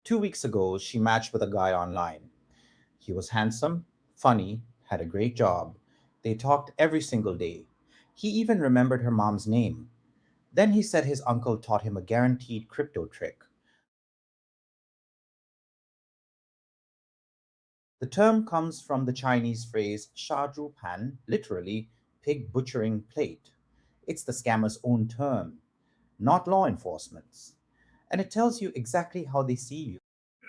2 weeks ago, she matched with a guy online. He was handsome, funny, had a great job. They talked every single day. He even remembered her mom's name. Then he said his uncle taught him a guaranteed crypto trick. The term comes from the Chinese phrase "sha zhu pan," literally pig butchering plate. It's the scammer's own term, not law enforcement's. And it tells you exactly how they see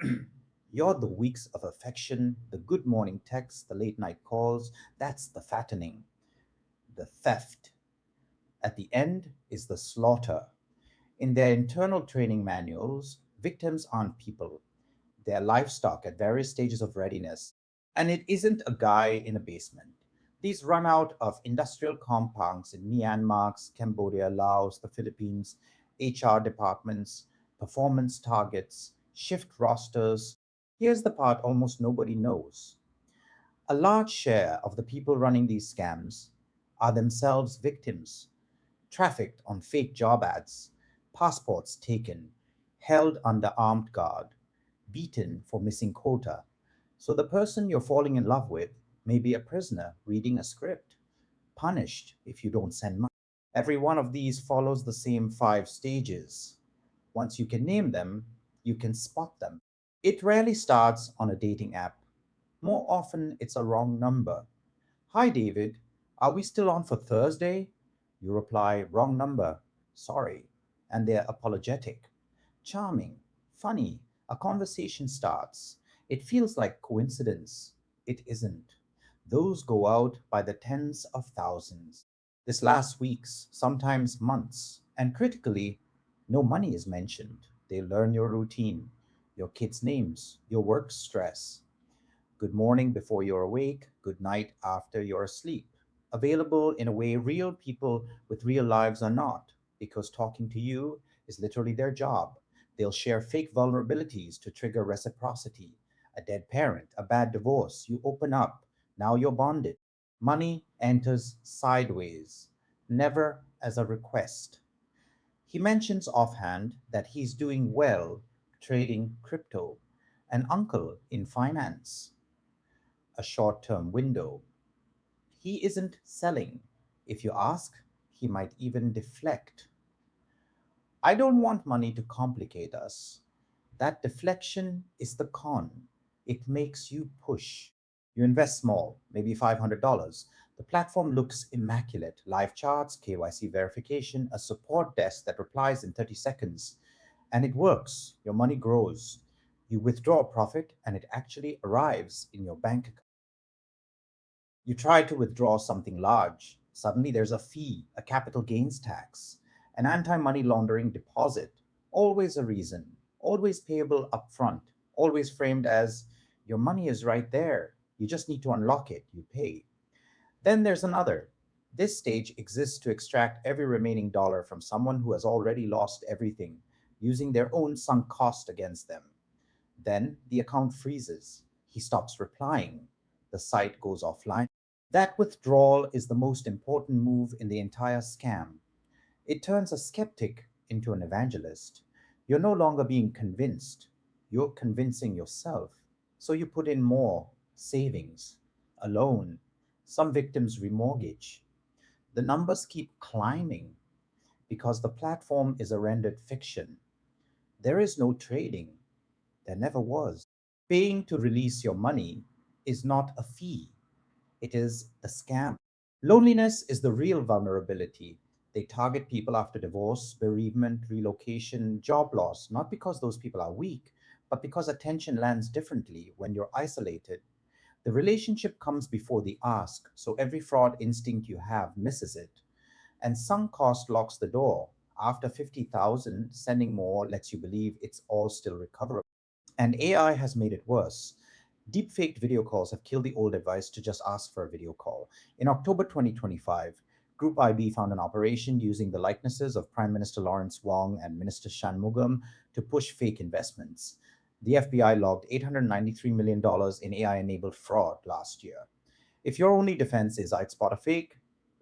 you. You're the weeks of affection, the good morning texts, the late night calls. That's the fattening, the theft. At the end is the slaughter. In their internal training manuals, victims aren't people, they're livestock at various stages of readiness. And it isn't a guy in a basement. These run out of industrial compounds in Myanmar, Cambodia, Laos, the Philippines, HR departments, performance targets, shift rosters. Here's the part almost nobody knows. A large share of the people running these scams are themselves victims, trafficked on fake job ads, passports taken, held under armed guard, beaten for missing quota. So the person you're falling in love with may be a prisoner reading a script, punished if you don't send money. Every one of these follows the same 5 stages. Once you can name them, you can spot them. It rarely starts on a dating app. More often, it's a wrong number. Hi, David. Are we still on for Thursday? You reply, wrong number. Sorry. And they're apologetic. Charming. Funny. A conversation starts. It feels like coincidence. It isn't. Those go out by the tens of thousands. This lasts weeks, sometimes months. And critically, no money is mentioned. They learn your routine, your kids' names, your work stress. Good morning before you're awake, good night after you're asleep. Available in a way real people with real lives are not, because talking to you is literally their job. They'll share fake vulnerabilities to trigger reciprocity. A dead parent, a bad divorce, you open up, now you're bonded. Money enters sideways, never as a request. He mentions offhand that he's doing well trading crypto, an uncle in finance, a short term window. He isn't selling. If you ask, he might even deflect. I don't want money to complicate us. That deflection is the con. It makes you push. You invest small, maybe $500. The platform looks immaculate: live charts, KYC verification, a support desk that replies in 30 seconds. And it works. Your money grows. You withdraw a profit, and it actually arrives in your bank account. You try to withdraw something large. Suddenly there's a fee, a capital gains tax, an anti money laundering deposit. Always a reason, always payable upfront, always framed as your money is right there. You just need to unlock it, you pay. Then there's another. This stage exists to extract every remaining dollar from someone who has already lost everything, using their own sunk cost against them. Then the account freezes. He stops replying. The site goes offline. That withdrawal is the most important move in the entire scam. It turns a skeptic into an evangelist. You're no longer being convinced, you're convincing yourself. So you put in more savings, a loan. Some victims remortgage. The numbers keep climbing because the platform is a rendered fiction. There is no trading, there never was. Paying to release your money is not a fee, it is a scam. Loneliness is the real vulnerability. They target people after divorce, bereavement, relocation, job loss, not because those people are weak, but because attention lands differently when you're isolated. The relationship comes before the ask, so every fraud instinct you have misses it. And sunk cost locks the door. After 50,000, sending more lets you believe it's all still recoverable. And AI has made it worse. Deepfaked video calls have killed the old advice to just ask for a video call. In October 2025, Group IB found an operation using the likenesses of Prime Minister Lawrence Wong and Minister Shanmugam to push fake investments. The FBI logged $893 million in AI enabled fraud last year. If your only defense is I'd spot a fake,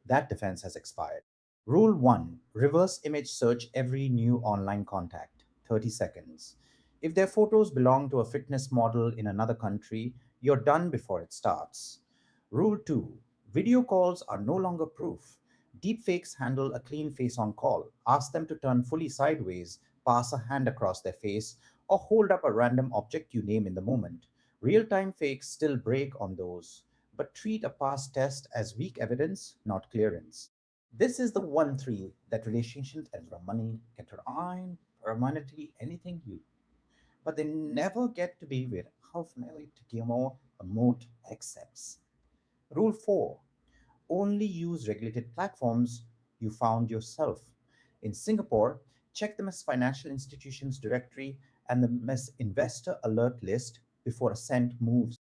that defense has expired. Rule 1: reverse image search every new online contact, 30 seconds. If their photos belong to a fitness model in another country, you're done before it starts. Rule 2: video calls are no longer proof. Deepfakes handle a clean face on call. Ask them to turn fully sideways, pass a hand across their face, or hold up a random object you name in the moment. Real time fakes still break on those, but treat a past test as weak evidence, not clearance. This is the one thrill that relationships and money can turn permanently anything you, but they never get to be with hopefully to more remote accepts. Rule 4: only use regulated platforms you found yourself. In Singapore, check the Miss Financial Institutions directory and the Miss Investor Alert list before a cent moves.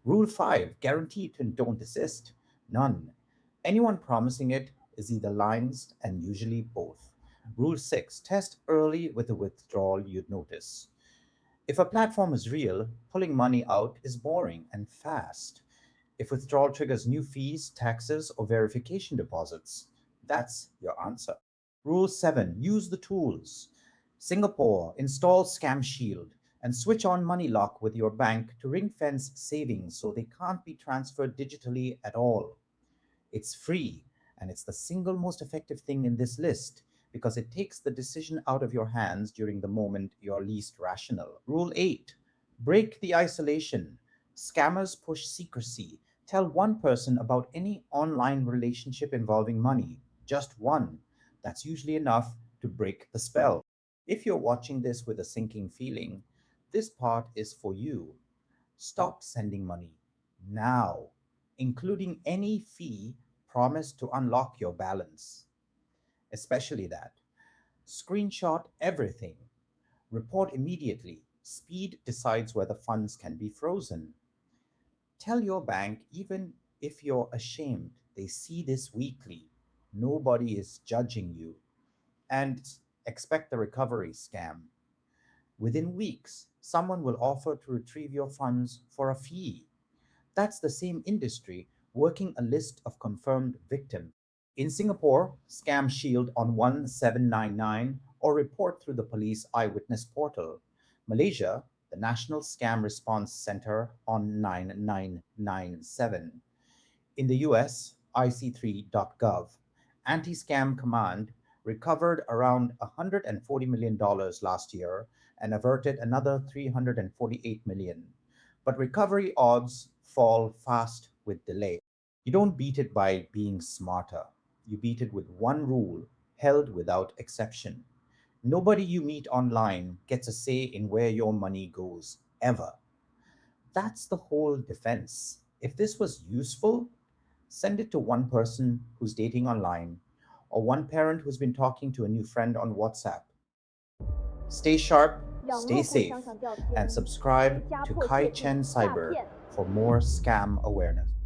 Rule 5: guaranteed and don't desist. None. Anyone promising it is either lying and usually both. Rule 6: test early with a withdrawal you'd notice. If a platform is real, pulling money out is boring and fast. If withdrawal triggers new fees, taxes, or verification deposits, that's your answer. Rule 7: use the tools. Singapore, install ScamShield and switch on money lock with your bank to ring fence savings so they can't be transferred digitally at all. It's free, and it's the single most effective thing in this list because it takes the decision out of your hands during the moment you're least rational. Rule 8: break the isolation. Scammers push secrecy. Tell one person about any online relationship involving money, just one. That's usually enough to break the spell. If you're watching this with a sinking feeling, this part is for you. Stop sending money now, including any fee promised to unlock your balance, especially that. Screenshot everything. Report immediately. Speed decides whether funds can be frozen. Tell your bank, even if you're ashamed, they see this weekly. Nobody is judging you. And expect the recovery scam. Within weeks, someone will offer to retrieve your funds for a fee. That's the same industry working a list of confirmed victims. In Singapore, scam shield on 1799 or report through the police eyewitness portal. Malaysia, the National Scam Response Center on 9997. In the US, IC3.gov, Anti Scam Command recovered around $140 million last year and averted another $348 million. But recovery odds fall fast with delay. You don't beat it by being smarter. You beat it with one rule held without exception. Nobody you meet online gets a say in where your money goes, ever. That's the whole defense. If this was useful, send it to one person who's dating online or one parent who's been talking to a new friend on WhatsApp. Stay sharp, 网 stay 络故 safe, 乡相照 and 片，被 subscribe 家 to 破 Kai 窃 Chen 并诈 Cyber 骗。for more scam awareness.